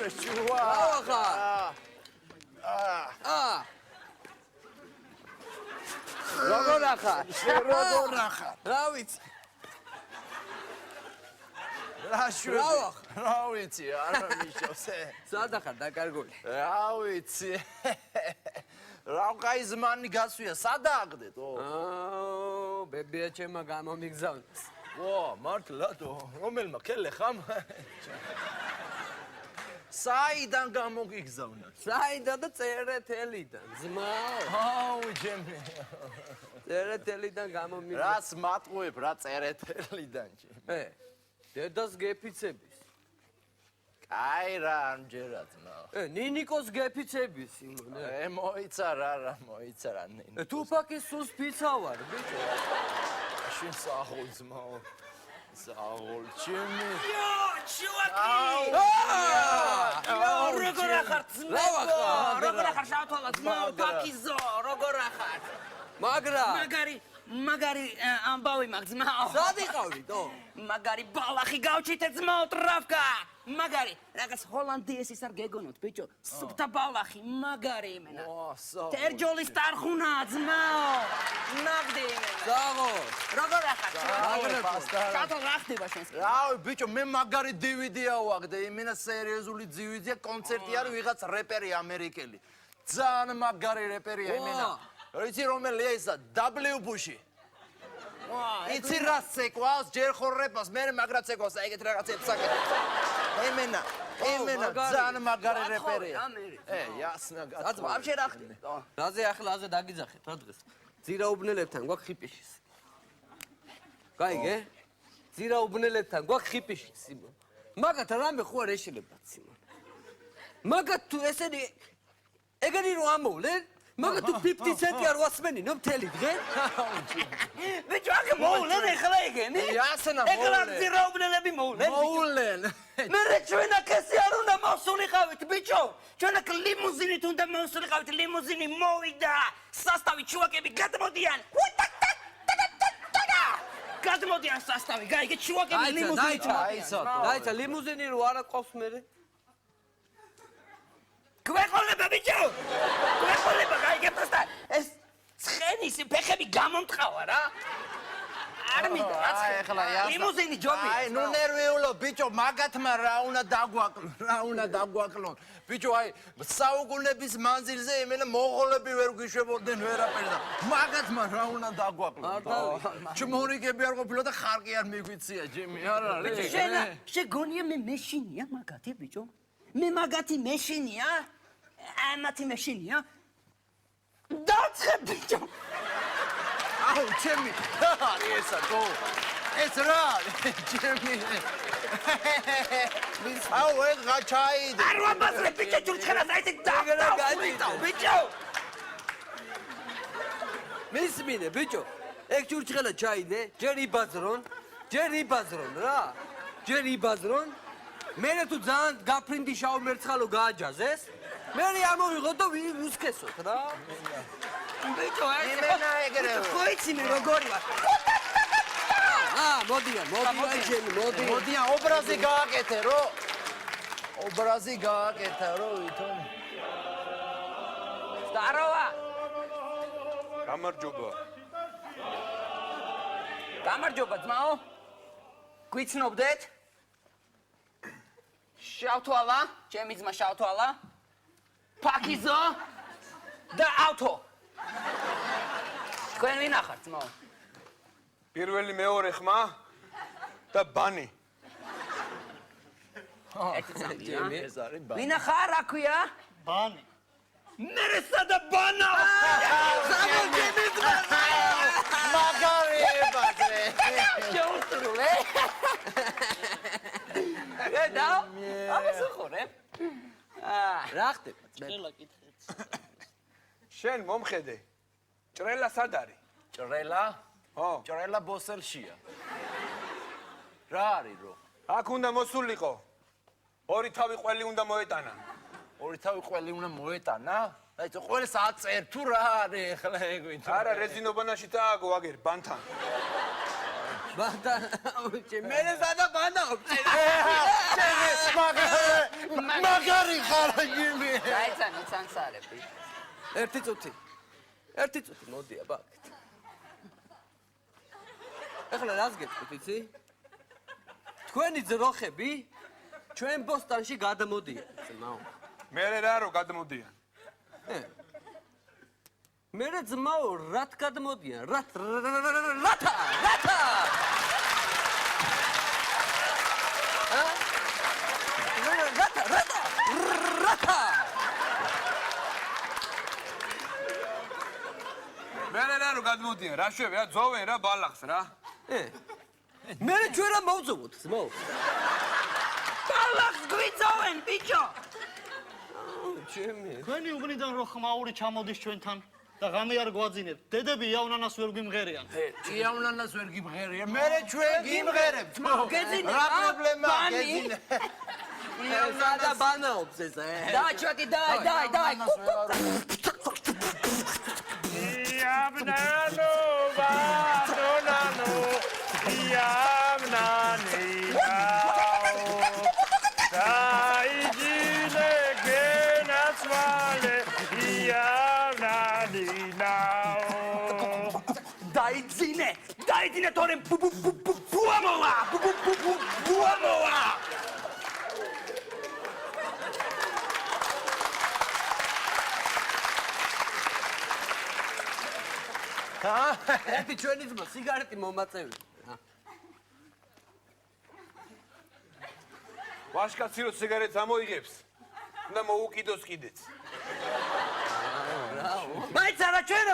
შუშუა. ახლა. როგორ ახარ? როგორ ახარ? რა ვიცი. რა ვიცი, არა მიშოვსე. სად ახარ დაკარგული? რა ვიცი. რა კაი ზმანი გასვია, სადააგდეთო? ბებია ჩემმა გამომიგზავნეს. ვა, მართლადო, რომელმა ქელე ხამ? საიდან გამოგიგზავნა? საიდან და წერეთელიდან, ძმაო. აუ, ჩემი. წერეთელიდან გამომიგზავნა. რას მატყუებ რა წერეთელიდან, ჩემი? დედას გეფიცების. კაი რა, ამჯერად, ნა. ნინიკოს გეფიცების, იმონე. მოიცარა რა, მოიცარა ნინიკოს. თუფაკის სულს ფიცა ვარ, ბიჭო. შენ საღოლ ძმაო. საღოლ, ჩემი. ჩუაკი! როგორ ახარ ძმაო? როგორ ახარ შავთვალა ძმაო? ფაკიზო, როგორ ახარ? მაგარი ამბავი მაგ ძმაო. სად იყავდო? მაგარი ბალახი გავჩით ძმაო ტრავკა. მაგარი, რაღაც ჰოლანდიესის არ გეგონოთ ბიჭო. სუფთა ბალახი, მაგარი იმენა. თერჯოლის ტარხუნა ძმაო. ნაგდი იმენა. ზაღო. როგორ ახარ? შავთვალა რა ხდება შენს? რავი ბიჭო, მე მაგარი DVD-ა ვაგდე, იმენა სერიოზული DVD-ია, კონცერტი არის ვიღაც რეპერი ამერიკელი. ძალიან მაგარი რეპერია იმენა. იცი რომელია ისა? W Bush-ი. იცი რა ცეკვავს, ჯერ ხორრებას, მე მაგრა ცეკვავს, ეგეთ რაღაცებს აკეთებს. იმენა, ძალიან მაგარი რეპერია. ясно, გაწვა. ვაფშე რა ხდება? რაზე ახლა დაგიძახეთ რა დღეს? ძირაუბნელებთან გვაქვს ხიპიში. გაიგე? ძირაუბნელებთან გვაქვს ხიპიში, სიმონ. მაგათ რამე ხო არ ეშელებათ, სიმონ. მაგათ თუ ესენი ეგენი რო ამოვლენ, მაგათ თუ 50 ცენტი არ ვასმენინო მთელი დღე? ბიჭო, აქ მოვლენ ეხლა ეგენი? ясно, ეხლა ძირაუბნელები მოვლენ. მოვლენ. მე ჩვენ აქ ესე არ უნდა მოვსულიყავით, ბიჭო. ჩვენ აქ ლიმუზინით უნდა მოვსულიყავით, ლიმუზინი მოვიდა. სასტავი ჩუაკები გადმოდიან. გადმოდიან სასტავი, გაიგე ჩუაკები ლიმუზინით. დაიცა, ლიმუზინი რო არა ყავს მერე? გვეყოლება ბიჭო! გვეყოლება, გაიგე პროსტა. ეს ცხენის ფეხები გამომტყავა რა. არ მინდა რა ცხენი. ეხლა ясно. ლიმუზინი ჯობია. აი, ნუ ნერვიულო ბიჭო, მაგათმა რა უნდა დაგვაკლონ. ბიჭო, აი, საუკუნეების მანძილზე იმენა მონღოლები ვერ გვიშვებოდნენ ვერაფერ და მაგათმა რა უნდა დაგვაკლონ. ჩმორიგები არ ყოფილა და ხარკი არ მიგვიცია, ჯემი, არ არის. შეგონია მე მეშინია მაგათი ბიჭო? მე მაგათი მეშინია? ამათი მეშინია? დაცხე ბიჭო. აუ, ჩემი, არის ესა გო. ეს რა, ჩემი. აუ, ეს გაჩაიდე. არ ვაბაზრე ბიჭო, ჯურჩხელას აიცი დავდავ ბიჭო. მისმინე ბიჭო, ეგ ჯურჩხელა ჩაიდე, ჯერ იბაზრონ რა. ჯერ იბაზრონ. მერე თუ ძალიან გაფრინდი შავ მერცხალო გააჯაზეს, მერე ამოვიღოთ და ვუსქესოთ რა. ბიჭო, იმენა ეგრევე. ხოიცი მე როგორი ვარ? მოდიან, ჯემი. მოდიან, ობრაზი გააკეთე, რო. ობრაზი გააკეთა, რო ვითომ. Здорово. გამარჯობა, ძმაო. გვიცნობდეთ? შავთვალა, ჩემი ძმა შავთვალა. ფაკიზო და ავთო. თქვენ ვინ ახართ, ძმაო? პირველი მეორე ხმა და ბანი. ეს არის ბანი. ვინ ახარ, რა ქვია? ბანი. მერესა და ბანა. სამოგები ძმა. მაგარი ებაზე. შეუსრულე. და ამას ხორე. რა ხდება? შენ მომხედე. ჭრელა სად არის? ჭრელა? ხო. ჭრელა ბოსელშია. რა არის რო? აქ უნდა მოსულიყო. ორი თავი ყველი უნდა მოეტანა. ორი თავი ყველი უნდა მოეტანა? აი, ყველს აწერ თუ რა არის ახლა ეგ ვინ? არა, რეზინობანაში დააგო აგერ ბანთან. ბანდა მე სადა ბანაობ მაგარი ხარ გიმი. დაეცანო სანსარები. ერთი წუთი მოდი აბა ეხლა რას გეტყვით იცი თქვენი ძროხები ჩვენ ბოსტანში გადამოდიან ძმაო მე რა რო გადმოდიან მე ძმაო რათ გადმოდიან რათა მე რა რო გადმოდიან რა შვები რა ძოვენ რა ბალახს რა მე ჩვენ რა მოვძოვოთ ძმაო ბალახს გვიძოვენ ბიჭო. ჩემი თქვენი უბნიდან რო ხმაური ჩამოდის ჩვენთან და ღამე არ გვაძინებთ. დედები იავნანას ვერ გვიმღერიან. ჭიავნანას ვერ გიმღერია. მე ჩვენ გიმღერებთ. გეძინე, რა პრობლემაა ბანი? გეძინე. სადა ბანაობს ეს დაი ჩვაკი დაი. იავნანო ბატონანო იავნანი დაიჯინე გენაცვალე იავნანი დაიძინე თორემ ბუამოა. ერთი ჩვენი ძმა სიგარეტი მომაწევი ვაშკაცი რო სიგარეტს ამოიღებს და მოუკიდოს კიდეც მაინც არა ჩვენო